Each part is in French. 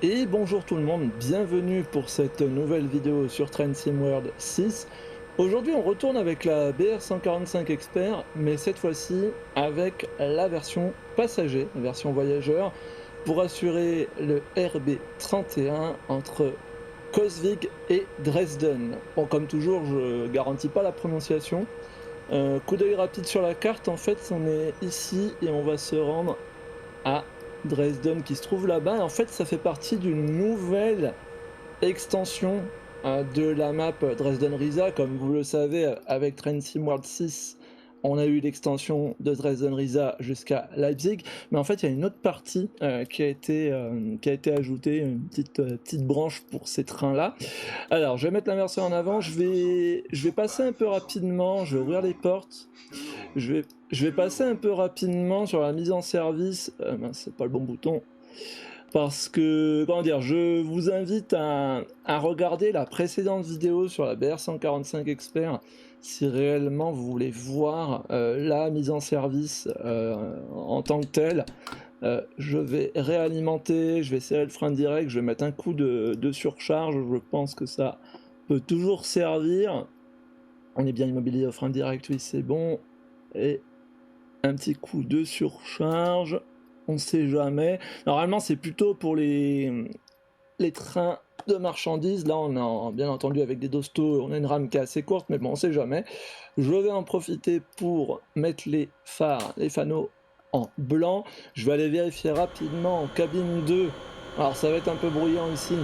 Et bonjour tout le monde, bienvenue pour cette nouvelle vidéo sur Train Sim World 6. Aujourd'hui on retourne avec la BR145 Expert, mais cette fois-ci avec la version passager, la version voyageur, pour assurer le RB31 entre Coswig et Dresden. Bon, comme toujours, je garantis pas la prononciation. Coup d'œil rapide sur la carte, en fait on est ici et on va se rendre à Dresden qui se trouve là-bas. En fait, ça fait partie d'une nouvelle extension de la map Dresden-Riesa. Comme vous le savez, avec Train Sim World 6, on a eu l'extension de Dresden-Riesa jusqu'à Leipzig. Mais en fait, il y a une autre partie qui a été ajoutée, une petite branche pour ces trains-là. Alors, je vais mettre l'inverseur en avant. Je vais passer un peu rapidement. Je vais ouvrir les portes. Je vais passer un peu rapidement sur la mise en service. Mince, c'est pas le bon bouton. Parce que, comment dire, je vous invite à regarder la précédente vidéo sur la BR145 Expert si réellement vous voulez voir la mise en service en tant que telle. Je vais réalimenter, je vais serrer le frein direct, je vais mettre un coup de surcharge, je pense que ça peut toujours servir. On est bien immobilisé au frein direct, oui c'est bon. Et un petit coup de surcharge, on sait jamais. Normalement, c'est plutôt pour les trains de marchandises. Là, on a bien entendu avec des dostos, on a une rame qui est assez courte, mais bon, on sait jamais. Je vais en profiter pour mettre les phares, les fanaux en blanc. Je vais aller vérifier rapidement en cabine 2. Alors, ça va être un peu bruyant ici.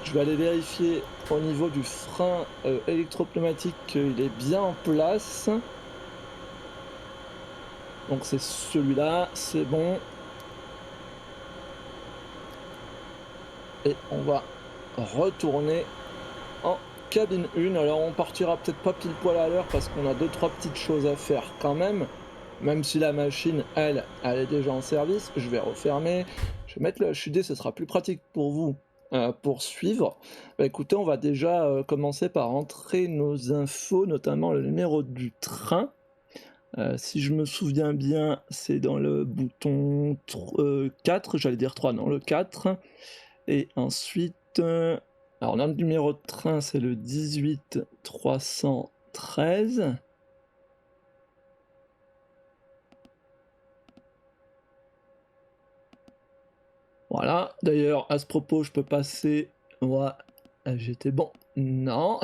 Je vais aller vérifier au niveau du frein électropneumatique qu'il est bien en place. Donc c'est celui-là, c'est bon. Et on va retourner en cabine 1. Alors on partira peut-être pas pile poil à l'heure parce qu'on a 2-3 petites choses à faire quand même. Même si la machine, elle est déjà en service. Je vais refermer. Je vais mettre le HUD, ce sera plus pratique pour vous pour suivre. Bah, écoutez, on va déjà commencer par entrer nos infos, notamment le numéro du train. Si je me souviens bien, c'est dans le bouton 4, j'allais dire 3, non, le 4. Et ensuite, alors on a le numéro de train, c'est le 18 313. Voilà, d'ailleurs, à ce propos, je peux passer. Ouais, j'étais bon. Non,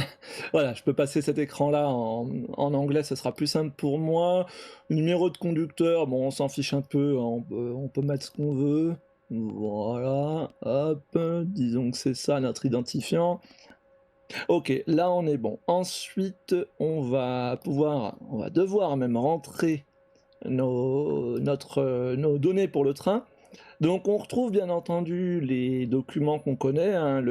voilà, je peux passer cet écran-là en anglais, ce sera plus simple pour moi. Numéro de conducteur, bon, on s'en fiche un peu, hein, on peut mettre ce qu'on veut. Voilà, hop, disons que c'est ça notre identifiant. Ok, là on est bon. Ensuite, on va devoir même rentrer nos données pour le train. Donc on retrouve bien entendu les documents qu'on connaît, hein,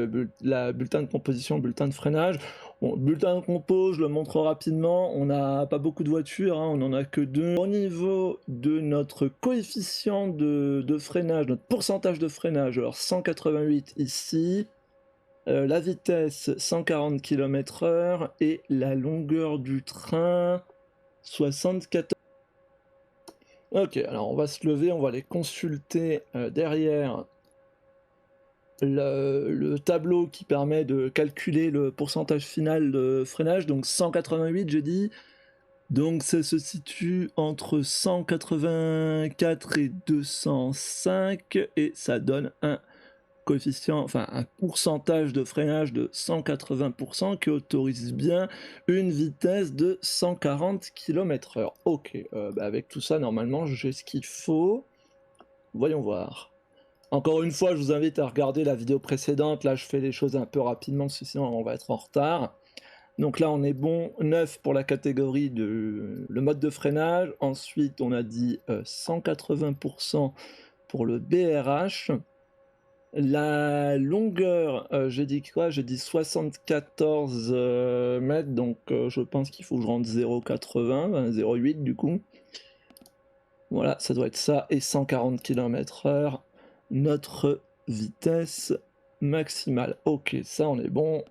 la bulletin de composition, bulletin de freinage. Bon, bulletin de compo, je le montre rapidement, on n'a pas beaucoup de voitures, hein, on n'en a que 2. Au niveau de notre coefficient de freinage, notre pourcentage de freinage, alors 188 ici, la vitesse 140 km/h et la longueur du train 74. Ok, alors on va se lever, on va aller consulter derrière le tableau qui permet de calculer le pourcentage final de freinage, donc 188 j'ai dit, donc ça se situe entre 184 et 205 et ça donne un coefficient, enfin un pourcentage de freinage de 180% qui autorise bien une vitesse de 140 km/h. Ok, bah avec tout ça normalement j'ai ce qu'il faut, voyons voir. Encore une fois, je vous invite à regarder la vidéo précédente. Là, je fais les choses un peu rapidement, parce que sinon on va être en retard. Donc là, on est bon. 9 pour la catégorie de le mode de freinage. Ensuite, on a dit 180% pour le BRH. La longueur, j'ai dit quoi? J'ai dit 74 mètres, donc je pense qu'il faut que je rentre 0,80, 0,8 du coup. Voilà, ça doit être ça, et 140 km/h, notre vitesse maximale. Ok, ça on est bon.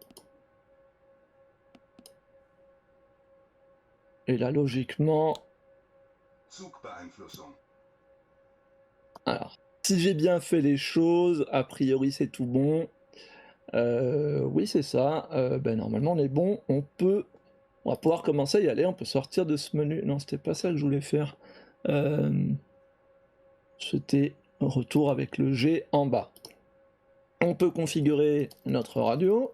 Et là, logiquement, Zugbeeinflussung. alors. Si j'ai bien fait les choses, a priori c'est tout bon. Oui c'est ça, bah, normalement on est bon, on va pouvoir commencer à y aller, on peut sortir de ce menu. Non, c'était pas ça que je voulais faire. Hem, C'était retour avec le G en bas. On peut configurer notre radio.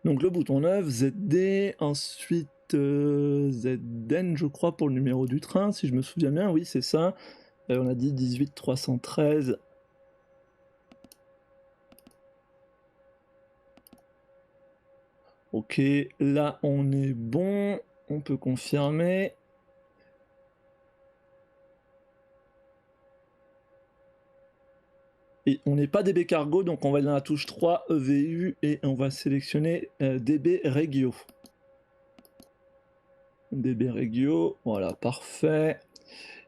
Donc le bouton 9, ZD, ensuite ZN je crois pour le numéro du train, si je me souviens bien, oui c'est ça. On a dit 18 313. Ok, là on est bon, on peut confirmer. Et on n'est pas DB Cargo, donc on va aller dans la touche 3 EVU et on va sélectionner DB Regio. DB Regio, voilà, parfait.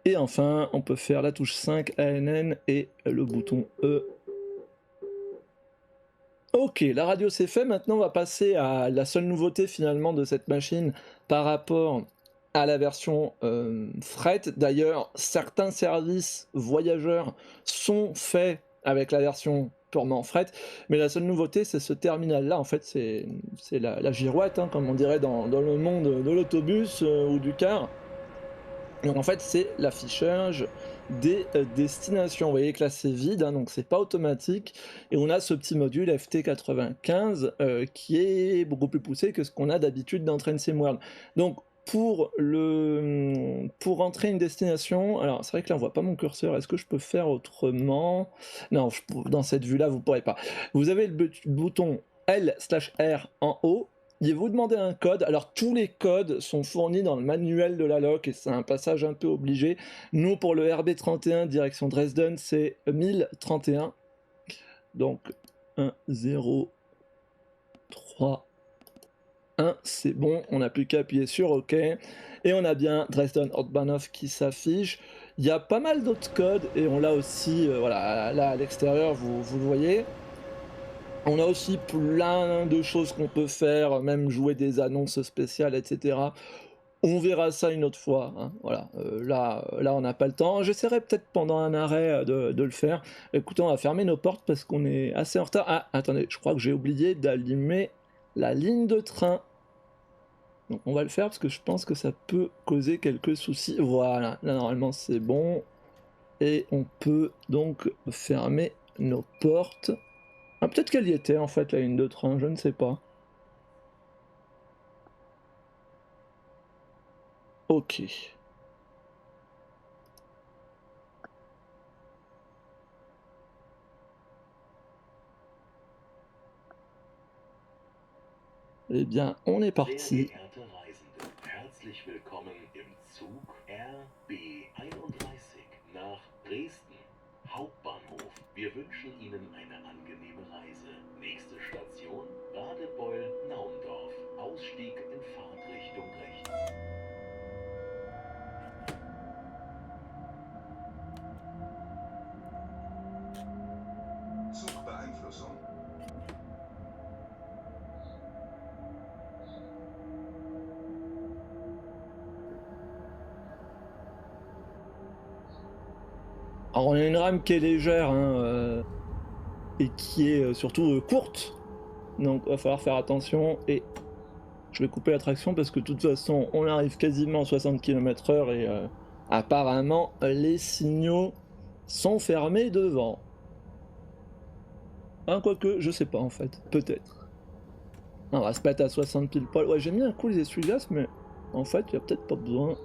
Et enfin, on peut faire la touche 5 ANN et le bouton E. Ok, la radio c'est fait, maintenant on va passer à la seule nouveauté finalement de cette machine par rapport à la version fret. D'ailleurs, certains services voyageurs sont faits avec la version purement fret, mais la seule nouveauté c'est ce terminal là, en fait c'est la girouette, hein, comme on dirait dans le monde de l'autobus ou du car. Donc en fait, c'est l'affichage des destinations. Vous voyez que là, c'est vide, hein, donc c'est pas automatique. Et on a ce petit module FT95 qui est beaucoup plus poussé que ce qu'on a d'habitude dans Train Sim World. Donc pour entrer une destination, alors c'est vrai que là on voit pas mon curseur, est-ce que je peux faire autrement? Non, dans cette vue-là, vous pourrez pas. Vous avez le bouton L/R en haut. Il vous demandez un code. Alors tous les codes sont fournis dans le manuel de la loc et c'est un passage un peu obligé. Nous pour le RB31 direction Dresden c'est 1031. Donc 1 0 3 1, c'est bon, on n'a plus qu'à appuyer sur OK. Et on a bien Dresden Hauptbahnhof qui s'affiche. Il y a pas mal d'autres codes et on l'a aussi, voilà, là à l'extérieur, vous le voyez. On a aussi plein de choses qu'on peut faire, même jouer des annonces spéciales, etc. On verra ça une autre fois, hein, voilà. Là, on n'a pas le temps. J'essaierai peut-être pendant un arrêt de le faire. Écoutez, on va fermer nos portes parce qu'on est assez en retard. Ah, attendez, je crois que j'ai oublié d'allumer la ligne de train. Donc on va le faire parce que je pense que ça peut causer quelques soucis. Voilà, là normalement c'est bon. Et on peut donc fermer nos portes. Ah, peut-être qu'elle y était en fait, la ligne de train, je ne sais pas. Ok. Eh bien, on est parti. Herzlich willkommen im Zug RB31 nach Dresden Hauptbahnhof. Wir wünschen Ihnen eine angenehme Reise. Nächste Station Radebeul-Naundorf. Ausstieg in Fahrtrichtung rechts. Zugbeeinflussung. Alors on a une rame qui est légère hein, et qui est surtout courte. Donc il va falloir faire attention et je vais couper la traction parce que de toute façon on arrive quasiment à 60 km/h et apparemment les signaux sont fermés devant. Hein, quoique, je sais pas en fait, peut-être. On va se mettre à 60 pile poil. Ouais, j'ai mis un coup les essuie-glaces, mais en fait, il y a peut-être pas besoin.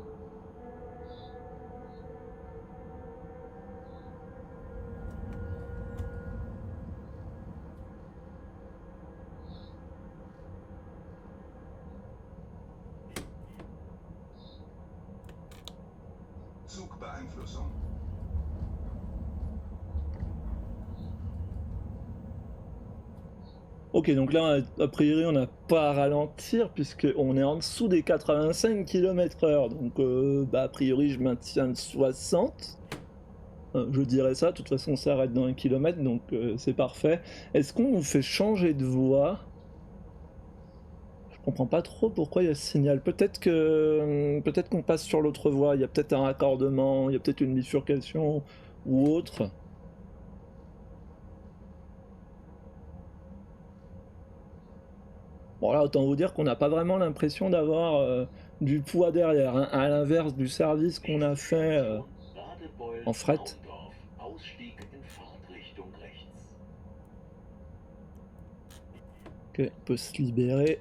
Zugbeeinflussung. Ok, donc là, a priori, on n'a pas à ralentir puisqu'on est en dessous des 85 km/h. Donc, bah, a priori, je maintiens le 60. Je dirais ça, de toute façon, on s'arrête dans 1 km, donc c'est parfait. Est-ce qu'on nous fait changer de voie? Je Je comprends pas trop pourquoi il y a ce signal. Peut-être qu'on passe sur l'autre voie, il y a peut-être un raccordement, il y a peut-être une bifurcation ou autre. Bon là, autant vous dire qu'on n'a pas vraiment l'impression d'avoir, du poids derrière, hein, à l'inverse du service qu'on a Nächste fait, Station, Radebeul en fret. Naundorf. Ausstieg in Fahrtrichtung rechts. OK, on peut se libérer.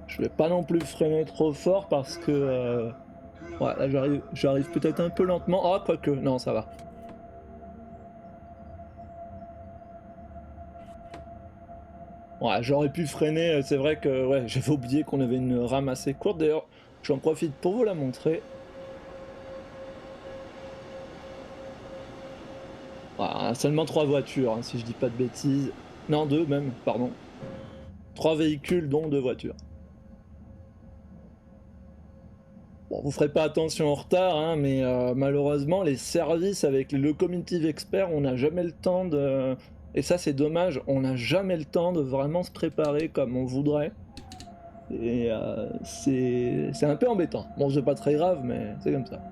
Je vais pas non plus freiner trop fort parce que, ouais, là j'arrive peut-être un peu lentement. Ah quoique, non ça va. Ouais, j'aurais pu freiner, c'est vrai que ouais, j'avais oublié qu'on avait une rame assez courte. D'ailleurs, j'en profite pour vous la montrer. Voilà, seulement 3 voitures, hein, si je dis pas de bêtises. Non, 2 même, pardon. 3 véhicules dont 2 voitures. Bon, vous ferez pas attention au retard, hein, mais malheureusement, les services avec les locomotives experts, on n'a jamais le temps de... Et ça, c'est dommage, on n'a jamais le temps de vraiment se préparer comme on voudrait. Et c'est un peu embêtant. Bon, c'est pas très grave, mais c'est comme ça.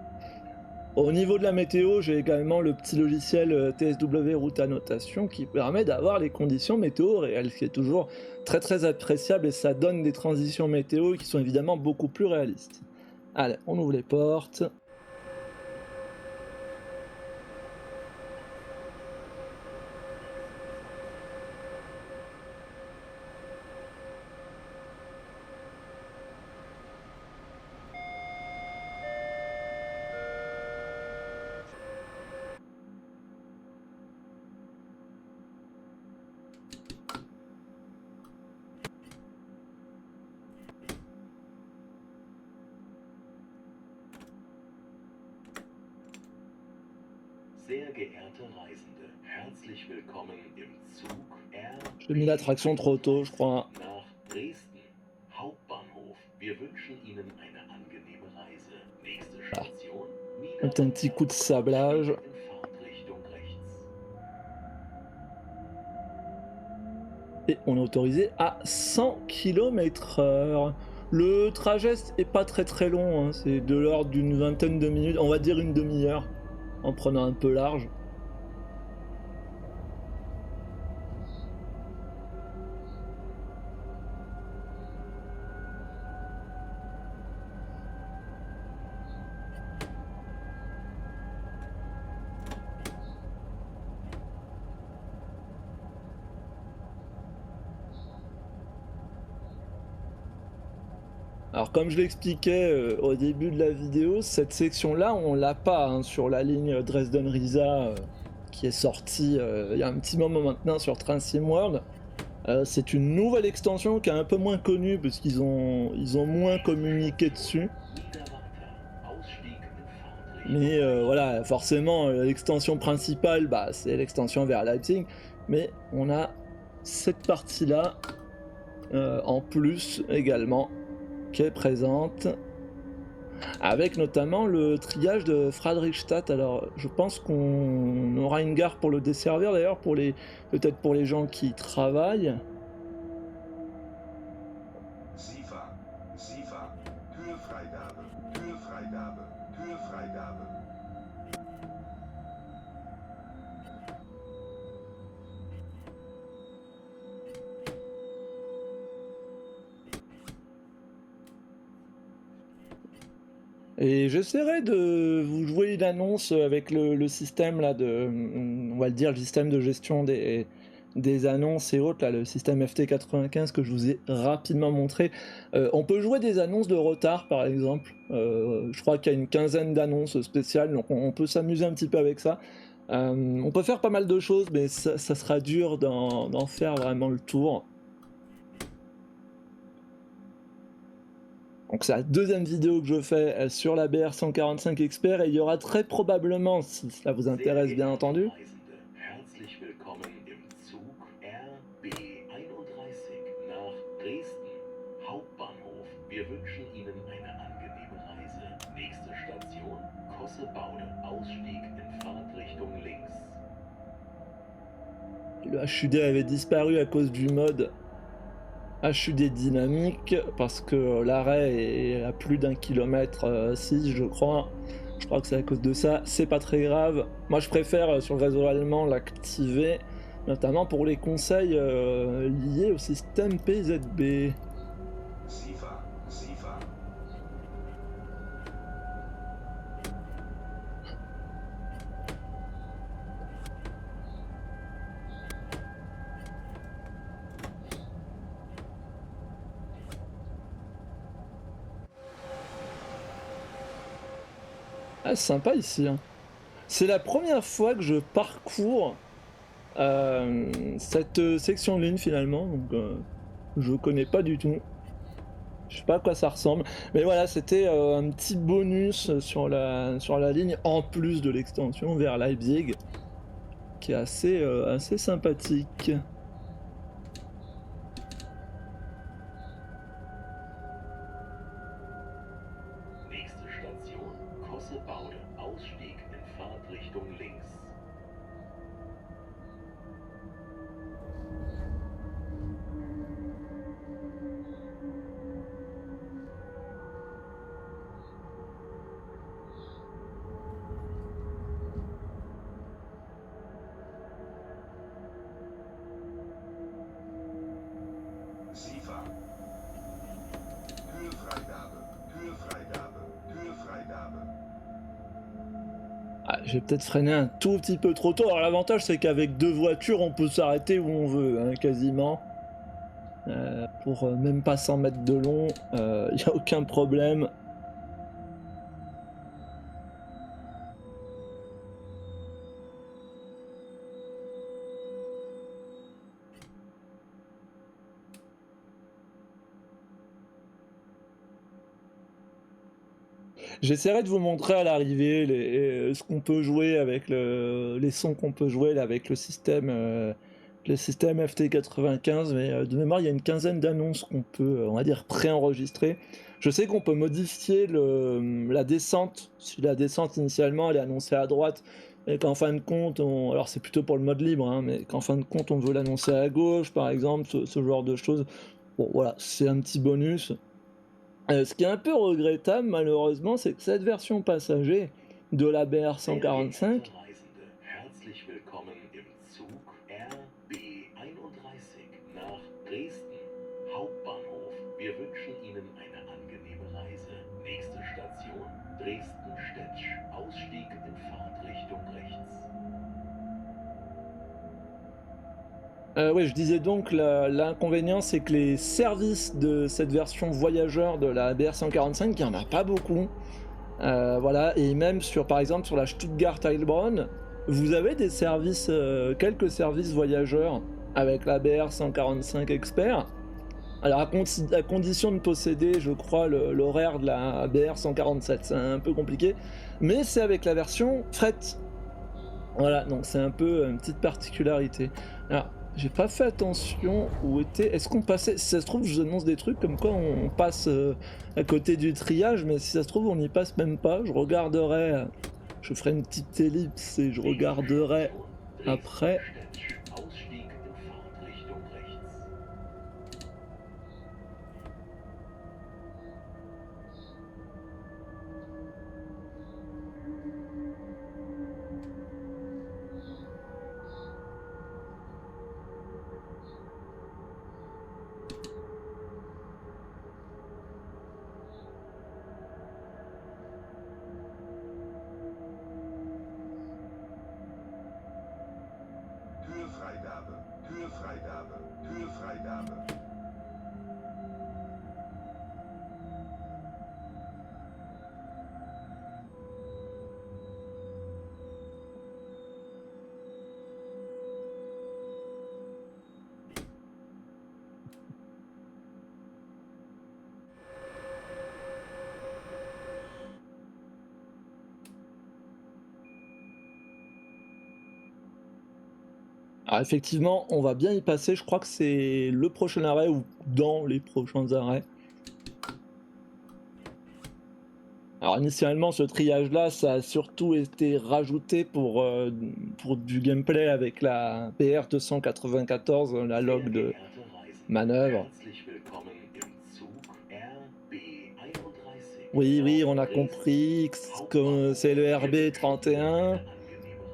Au niveau de la météo, j'ai également le petit logiciel TSW Route Annotation qui permet d'avoir les conditions météo réelles, ce qui est toujours très très appréciable et ça donne des transitions météo qui sont évidemment beaucoup plus réalistes. Allez, on ouvre les portes. Sehr geehrte Reisende, herzlich willkommen im Zug J'ai mis l'attraction trop tôt, je RB31 crois. nach Dresden Hauptbahnhof. Wir wünschen Ihnen eine angenehme Reise. Nächste Voilà. Station Un petit coup de Niederwalder. sablage. Ausstieg in Fahrtrichtung rechts. Et on est autorisé à 100 km/h. Le trajet est pas très très long, hein, c'est de l'ordre d'une vingtaine de minutes, on va dire une demi-heure, en prenant un peu large. Alors comme je l'expliquais au début de la vidéo, cette section-là, on l'a pas hein, sur la ligne Dresden-Riesa qui est sortie il y a un petit moment maintenant sur Train Sim World. C'est une nouvelle extension qui est un peu moins connue parce ils ont moins communiqué dessus. Niederwalder. Ausstieg in Fahrtrichtung Mais rechts. voilà, forcément, l'extension principale, bah, c'est l'extension vers Leipzig. Mais on a cette partie-là en plus également qui est présente. Avec notamment le triage de Friedrichstadt. Alors, je pense qu'on aura une gare pour le desservir d'ailleurs, peut-être pour les gens qui travaillent. SIFA. SIFA. Türfreigabe. Türfreigabe. Türfreigabe. Et j'essaierai de vous jouer une annonce avec le système là on va le dire, le système de gestion des annonces et autres, là, le système FT95 que je vous ai rapidement montré. On peut jouer des annonces de retard par exemple. Je crois qu'il y a une quinzaine d'annonces spéciales, donc on peut s'amuser un petit peu avec ça. On peut faire pas mal de choses, mais ça sera dur d'en faire vraiment le tour. Donc c'est la deuxième vidéo que je fais sur la BR145 Expert et il y aura très probablement, si cela vous Sehr intéresse bien geehrte entendu, Reisende, herzlich willkommen im Zug RB31 nach Dresden Hauptbahnhof. Wir wünschen Ihnen eine angenehme Reise. Nächste Station Kossebaude. Ausstieg in Fahrtrichtung Fahrtrichtung links. Le HUD avait disparu à cause du mode HUD dynamique, parce que l'arrêt est à plus d'1 km 6, je crois. Je crois que c'est à cause de ça. C'est pas très grave. Moi, je préfère sur le réseau allemand l'activer, notamment pour les conseils liés au système PZB. SIFA, SIFA. Ah, c'est sympa ici, hein. C'est la première fois que je parcours cette section de ligne finalement, donc je connais pas du tout. Je sais pas à quoi ça ressemble, mais voilà, c'était un petit bonus sur la ligne en plus de l'extension vers Leipzig, qui est assez sympathique. Nächste Station, Kossebaude. Ausstieg in Fahrtrichtung links. SIFA. Türfreigabe, Türfreigabe, Türfreigabe. Ah, j'ai peut-être freiné un tout petit peu trop tôt. Alors l'avantage c'est qu'avec 2 voitures on peut s'arrêter où on veut, hein, quasiment. Pour même pas 100 mètres de long, y a aucun problème. J'essaierai de vous montrer à l'arrivée ce qu'on peut jouer avec les sons qu'on peut jouer là, avec le système FT95, mais de mémoire il y a une quinzaine d'annonces qu'on peut, on va dire, préenregistrer. Je sais qu'on peut modifier la descente, si la descente initialement elle est annoncée à droite, et qu'en fin de compte, alors c'est plutôt pour le mode libre, hein, mais qu'en fin de compte on veut l'annoncer à gauche par exemple, ce genre de choses. Bon voilà, c'est un petit bonus. Ce qui est un peu regrettable malheureusement, c'est que cette version passager de la BR145, Verehrte Reisende, herzlich willkommen im Zug RB31 nach Dresden Hauptbahnhof. Wir wünschen Ihnen eine angenehme Reise. Nächste Station Dresden-Stetsch. Ausstieg in Fahrtrichtung rechts. ouais, je disais donc l'inconvénient c'est que les services de cette version voyageur de la BR145, il n'y en a pas beaucoup. Voilà, et même par exemple sur la Stuttgart-Heilbronn, vous avez des services, quelques services voyageurs avec la BR145 Expert. Alors à condition de posséder, je crois, l'horaire de la BR147, c'est un peu compliqué, mais c'est avec la version fret. Voilà, donc c'est un peu une petite particularité. Alors, j'ai pas fait attention où était. Est-ce qu'on passait. Si ça se trouve, je vous annonce des trucs comme quoi on passe à côté du triage, mais si ça se trouve, on n'y passe même pas. Je regarderai. Je ferai une petite ellipse et je regarderai après. Dresden-Stetsch. Ausstieg in Fahrtrichtung rechts. Türfreigabe, Türfreigabe, Türfreigabe. Alors effectivement, on va bien y passer. Je crois que c'est le prochain arrêt ou dans les prochains arrêts. Alors initialement, ce triage-là, ça a surtout été rajouté pour du gameplay avec la BR294, la log Sehr de geehrte Reisende, manœuvre. herzlich willkommen im Zug RB31 Oui, oui, on nach a Dresden compris que c'est le Hauptbahnhof. Wir wünschen Ihnen RB31 eine angenehme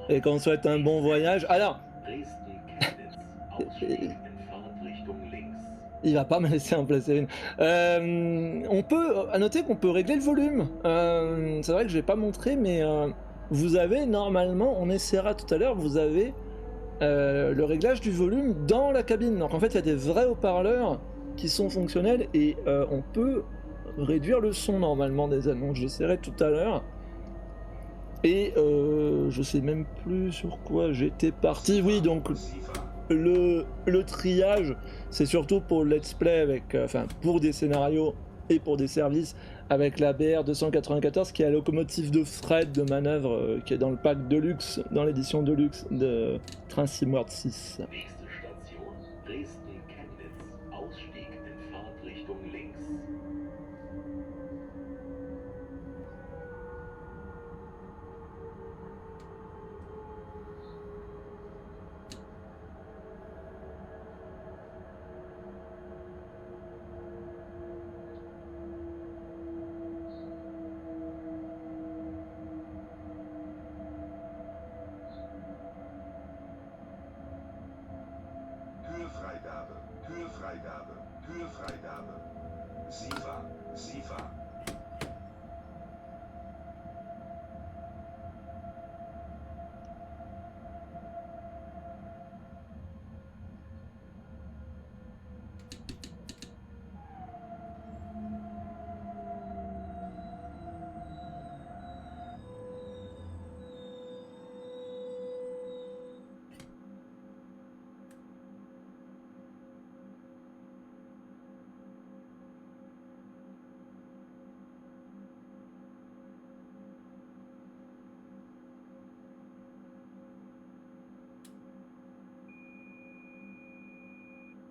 et qu'on Reise. souhaite un bon Nächste voyage. Alors, Station Dresden-Chemnitz. Ausstieg il in Fahrtrichtung links. va pas me laisser en placer une. On peut, à noter qu'on peut régler le volume. C'est vrai que je l'ai pas montré, mais vous avez normalement, on essaiera tout à l'heure, vous avez le réglage du volume dans la cabine. Donc en fait, il y a des vrais haut-parleurs qui sont fonctionnels et on peut réduire le son normalement des annonces. J'essaierai tout à l'heure. Et je sais même plus sur quoi j'étais parti. Oui, donc SIFA. le triage, c'est surtout pour le let's play avec, enfin pour des scénarios et pour des services avec la BR294 qui est la locomotive de fret de manœuvre qui est dans le pack Deluxe, dans l'édition Deluxe de Train SimWorld 6. Nächste Station Dresden-Chemnitz. Ausstieg in Fahrtrichtung links. Höhefreigabe. Höhefreigabe. Höhefreigabe. SIFA. SIFA.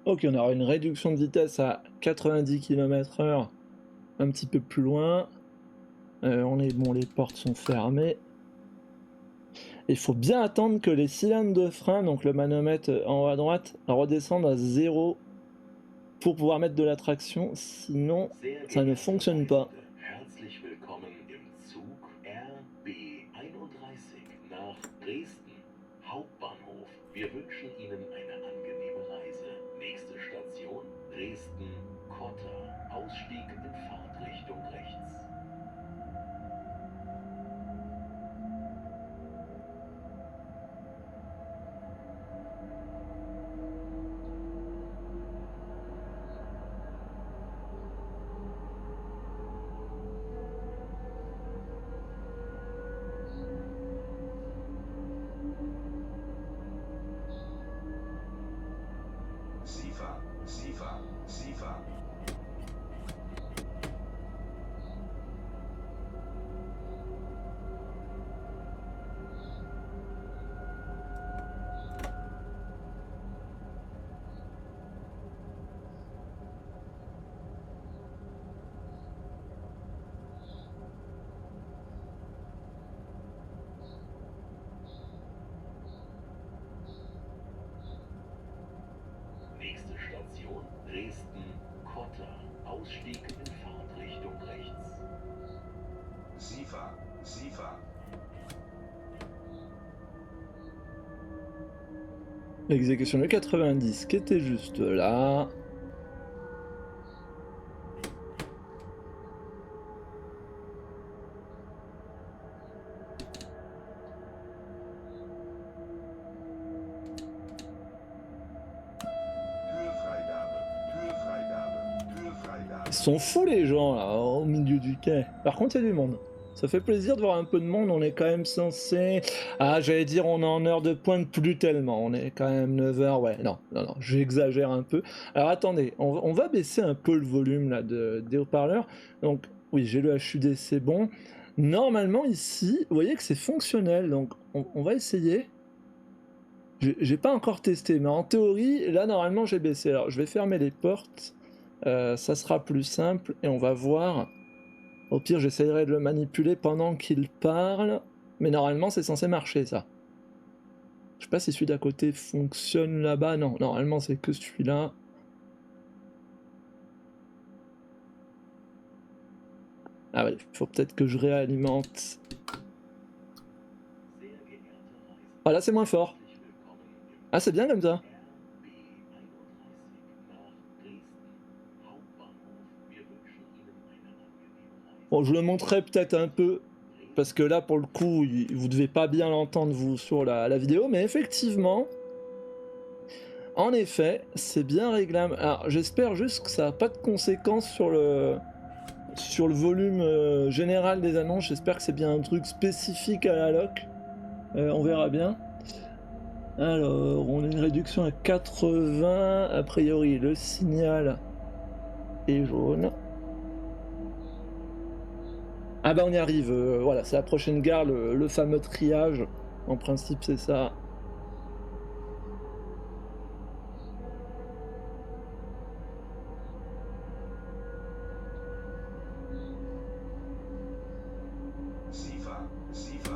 Ok, on aura une réduction de vitesse à 90 km/h un petit peu plus loin. On est bon, les portes sont fermées. Il faut bien attendre que les cylindres de frein, donc le manomètre en haut à droite, redescendent à 0 pour pouvoir mettre de la traction, sinon Sehr ça ne geehrte fonctionne pas. Reisende, herzlich willkommen im Zug RB31 nach Dresden Hauptbahnhof. Wir wünschen Ihnen eine angenehme Reise. Nächste Station Dresden-Kotter. Ausstieg in Fahrtrichtung rechts. SIFA. SIFA. SIFA. Nächste Station Dresden-Kotter. Ausstieg in Fahrtrichtung rechts. SIFA. SIFA. L'exécution de 90 qui était juste là. Höhefreigabe. Höhefreigabe. Höhefreigabe. Ils sont fous les gens là, au milieu du quai. Par contre, il y a du monde. Ça fait plaisir de voir un peu de monde, on est quand même censé... Ah, j'allais dire on est en heure de pointe, plus tellement, on est quand même 9h, ouais, non, j'exagère un peu. Alors attendez, on va baisser un peu le volume là des haut-parleurs. Donc oui, j'ai le HUD, c'est bon. Normalement ici, vous voyez que c'est fonctionnel, donc on va essayer. J'ai pas encore testé, mais en théorie, là normalement j'ai baissé. Alors je vais fermer les portes, ça sera plus simple, et on va voir... Au pire, j'essayerai de le manipuler pendant qu'il parle. Mais normalement, c'est censé marcher, ça. Je sais pas si celui d'à côté fonctionne là-bas. Non, normalement, c'est que celui-là. Ah ouais, il faut peut-être que je réalimente. Ah là, c'est moins fort. Ah, c'est bien comme ça. Bon, je le montrerai peut-être un peu. Parce que là, pour le coup, vous devez pas bien l'entendre, vous, sur la vidéo. Mais effectivement, en effet, c'est bien réglable. Alors, j'espère juste que ça n'a pas de conséquences sur le volume général des annonces. J'espère que c'est bien un truc spécifique à la loc. On verra bien. Alors, on a une réduction à 80. A priori, le signal est jaune. Ah bah on y arrive, voilà, c'est la prochaine gare, le fameux triage. En principe, c'est ça. Sifa, Sifa.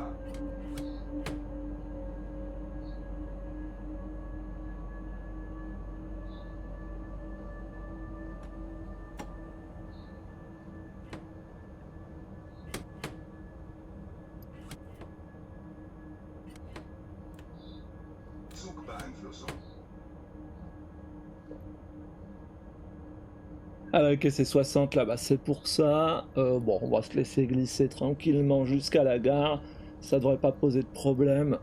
Zugbeeinflussung. Ah ok, c'est 60 là-bas, c'est pour ça. Bon, on va se laisser glisser tranquillement jusqu'à la gare. Ça devrait pas poser de problème.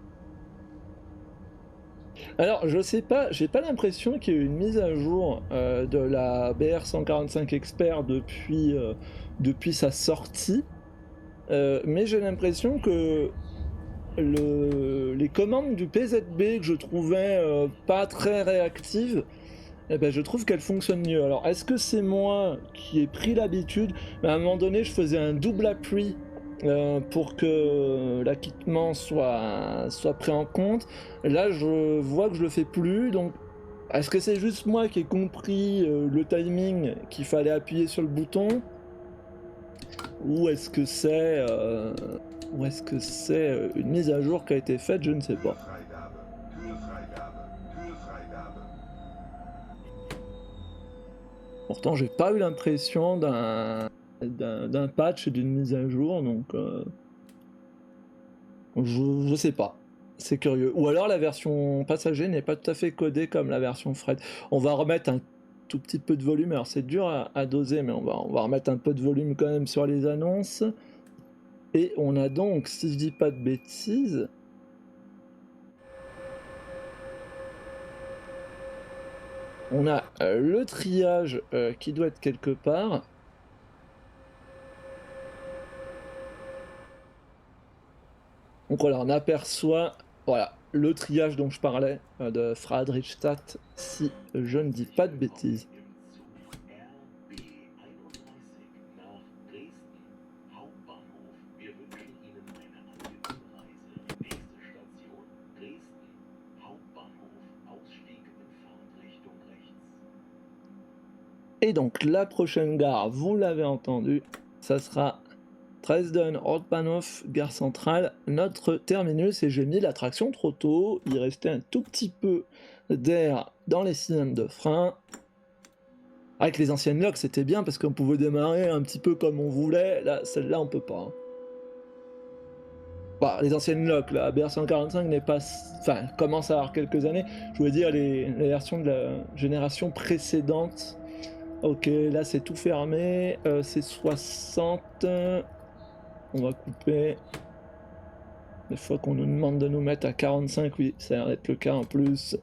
Alors, je sais pas, j'ai pas l'impression qu'il y ait eu une mise à jour de la BR145 Expert depuis sa sortie. Mais j'ai l'impression que les commandes du PZB que je trouvais pas très réactives, eh ben, je trouve qu'elles fonctionnent mieux. Alors, est-ce que c'est moi qui ai pris l'habitude? À un moment donné, je faisais un double appui pour que l'acquittement soit pris en compte. Là, je vois que je le fais plus, donc est-ce que c'est juste moi qui ai compris le timing qu'il fallait appuyer sur le bouton? Ou est-ce que c'est une mise à jour qui a été faite? Je ne sais pas. Türfreigabe, Türfreigabe, Türfreigabe. Pourtant, j'ai pas eu l'impression d'un patch et d'une mise à jour, donc je sais pas. C'est curieux. Ou alors la version passager n'est pas tout à fait codée comme la version fret. On va remettre un tout petit peu de volume. Alors c'est dur à doser, mais on va remettre un peu de volume quand même sur les annonces. Et on a donc, si je dis pas de bêtises, on a le triage qui doit être quelque part. Donc voilà, on aperçoit voilà, le triage dont je parlais de Friedrichstadt, si je ne dis pas de bêtises. Et donc la prochaine gare, vous l'avez entendu, ça sera Dresden Hauptbahnhof, gare centrale, notre terminus. Et j'ai mis la traction trop tôt, il restait un tout petit peu d'air dans les cylindres de frein. Avec les anciennes locs, c'était bien parce qu'on pouvait démarrer un petit peu comme on voulait. Là, celle-là, on peut pas. Hein. Bah, les anciennes locs, la BR145 n'est pas... Enfin, commence à avoir quelques années. Je voulais dire les versions de la génération précédente. Ok, là c'est tout fermé. C'est 60. On va couper. Des fois qu'on nous demande de nous mettre à 45, oui, ça a l'air d'être le cas en plus.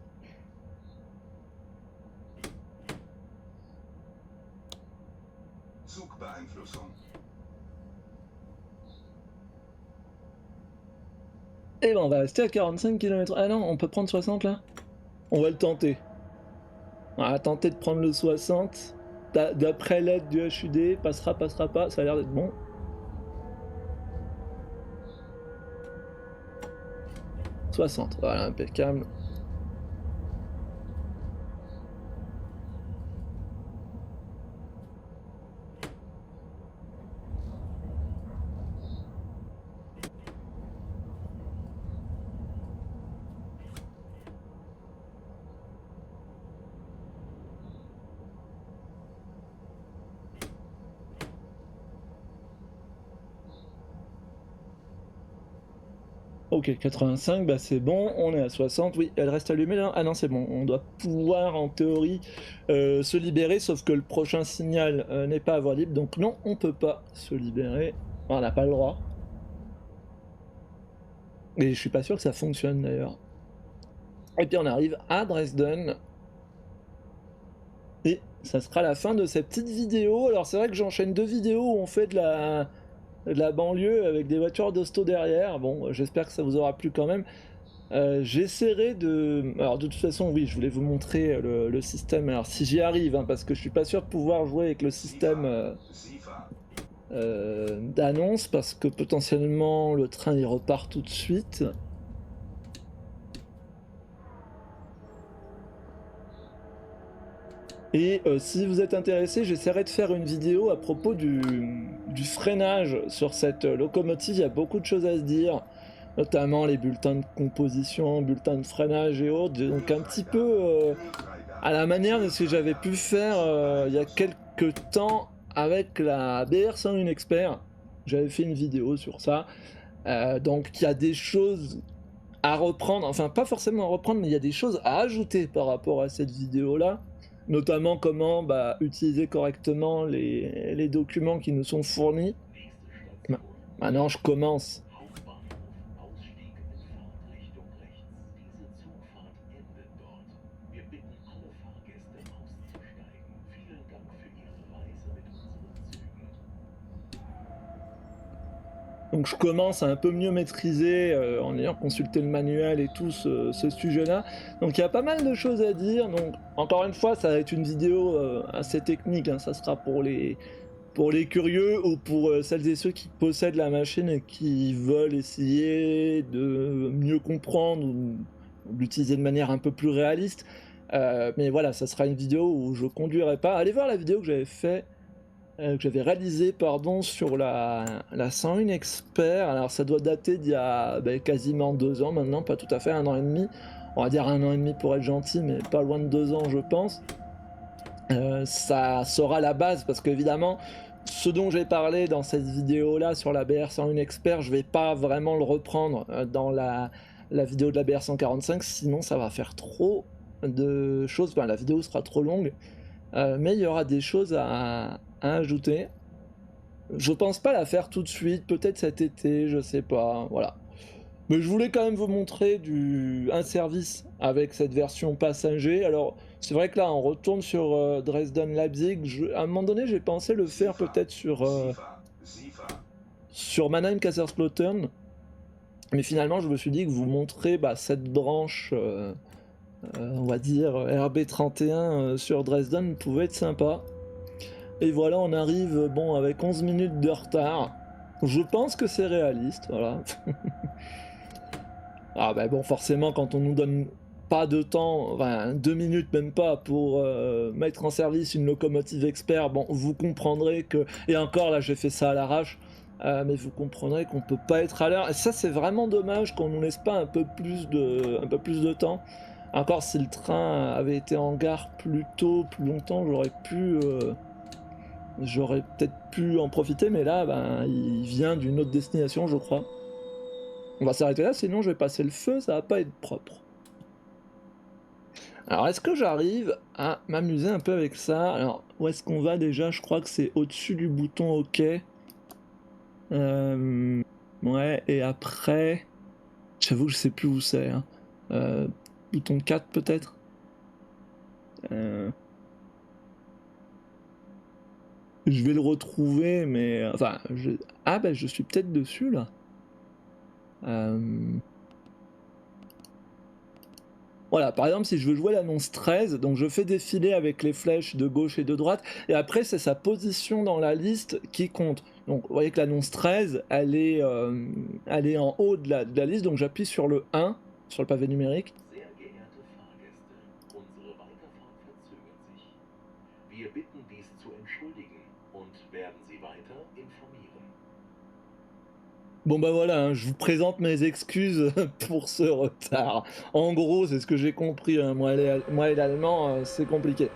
Zugbeeinflussung. Et ben on va rester à 45 km. Ah non, on peut prendre 60 là? On va le tenter. On va tenter de prendre le 60. D'après l'aide du HUD, passera pas, ça a l'air d'être bon. « 60, voilà, impeccable. OK, 85, bah, c'est bon, on est à 60. Oui, elle reste allumée là? Ah non, c'est bon, on doit pouvoir en théorie, se libérer, sauf que le prochain signal, n'est pas à voie libre, donc non, on peut pas se libérer. On n'a pas le droit et je suis pas sûr que ça fonctionne d'ailleurs. Et puis on arrive à Dresden et ça sera la fin de cette petite vidéo. Alors c'est vrai que j'enchaîne 2 vidéos où on fait de la banlieue avec des voitures d'hosto derrière. Bon, j'espère que ça vous aura plu quand même. J'essaierai de alors de toute façon, oui, je voulais vous montrer, le système, alors si j'y arrive, hein, parce que je suis pas sûr de pouvoir jouer avec le système, SIFA, d'annonce, parce que potentiellement le train il repart tout de suite. Et si vous êtes intéressé, j'essaierai de faire une vidéo à propos du freinage sur cette locomotive. Il y a beaucoup de choses à se dire, notamment les bulletins de composition, bulletins de freinage et autres. Donc un petit peu, à la manière de ce que j'avais pu faire, il y a quelques temps avec la BR101 Expert. J'avais fait une vidéo sur ça. Donc il y a des choses à reprendre, enfin pas forcément à reprendre, mais il y a des choses à ajouter par rapport à cette vidéo-là, notamment comment bah, utiliser correctement les documents qui nous sont fournis. Ma- Maintenant, je commence. Hauptbahnhof, Ausstieg in Fahrtrichtung rechts. Diese Zugfahrt endet dort. Wir bitten alle Fahrgäste auszusteigen. Vielen Dank für Ihre Reise mit unseren Zügen. Donc je commence à un peu mieux maîtriser en ayant consulté le manuel et tout ce sujet-là. Donc il y a pas mal de choses à dire. Donc encore une fois, ça va être une vidéo assez technique, hein. Ça sera pour les curieux ou pour celles et ceux qui possèdent la machine et qui veulent essayer de mieux comprendre ou l'utiliser de manière un peu plus réaliste. Mais voilà, ça sera une vidéo où je conduirai pas. Allez voir la vidéo que j'avais réalisée pardon, sur la 101 Expert. Alors ça doit dater d'il y a quasiment 2 ans maintenant, pas tout à fait, 1 an et demi. On va dire 1 an et demi pour être gentil, mais pas loin de 2 ans je pense. Ça sera la base parce qu'évidemment, ce dont j'ai parlé dans cette vidéo-là sur la BR101 Expert, je vais pas vraiment le reprendre dans la vidéo de la BR145, sinon ça va faire trop de choses, enfin la vidéo sera trop longue, mais il y aura des choses à ajouter. Je pense pas la faire tout de suite, peut-être cet été, je sais pas, voilà. Mais je voulais quand même vous montrer un service avec cette version passager. Alors, c'est vrai que là, on retourne sur Dresden-Leipzig. À un moment donné, j'ai pensé le faire SIFA, peut-être SIFA, sur Mannheim-Kaiserslautern. Mais finalement, je me suis dit que vous montrer bah, cette branche, on va dire RB31 sur Dresden pouvait être sympa. Et voilà, on arrive bon, avec 11 minutes de retard. Je pense que c'est réaliste, voilà. Ah bah bon, forcément, quand on nous donne pas de temps, enfin 2 minutes même pas pour mettre en service une locomotive expert, bon, vous comprendrez que... Et encore là, j'ai fait ça à l'arrache, mais vous comprendrez qu'on peut pas être à l'heure. Et ça, c'est vraiment dommage qu'on nous laisse pas un peu plus de temps. Encore si le train avait été en gare plus tôt, plus longtemps, j'aurais peut-être pu en profiter, mais là, ben, il vient d'une autre destination, je crois. On va s'arrêter là, sinon je vais passer le feu, ça va pas être propre. Alors, est-ce que j'arrive à m'amuser un peu avec ça? Alors, où est-ce qu'on va déjà? Je crois que c'est au-dessus du bouton OK. Ouais, et après... J'avoue que je sais plus où c'est, hein. Bouton 4 peut-être? Euh, Je vais le retrouver, mais... Enfin, ah bah je suis peut-être dessus, là. Euh, Voilà, par exemple, si je veux jouer l'annonce 13, donc je fais défiler avec les flèches de gauche et de droite, et après, c'est sa position dans la liste qui compte. Donc, vous voyez que l'annonce 13, elle est en haut de la liste, donc j'appuie sur le 1, sur le pavé numérique. Sehr geehrte Fahrgäste, unsere Weiterfahrt verzögert sich. Wir bitten dies zu entschuldigen und werden Sie weiter informieren. Bon bah voilà, hein, je vous présente mes excuses pour ce retard. En gros, c'est ce que j'ai compris, hein, moi et l'allemand, c'est compliqué.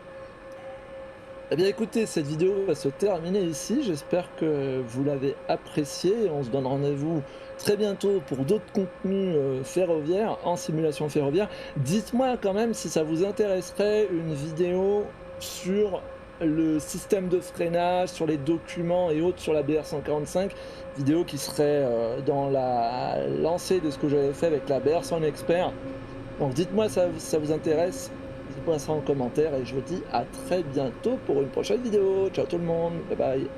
Eh bien écoutez, cette vidéo va se terminer ici. J'espère que vous l'avez appréciée. On se donne rendez-vous très bientôt pour d'autres contenus ferroviaires, en simulation ferroviaire. Dites-moi quand même si ça vous intéresserait une vidéo sur le système de freinage, sur les documents et autres sur la BR-145. Vidéo qui serait dans la lancée de ce que j'avais fait avec la BR-100 Expert. Donc dites-moi si ça vous intéresse, dites-moi ça en commentaire et je vous dis à très bientôt pour une prochaine vidéo. Ciao tout le monde, bye bye.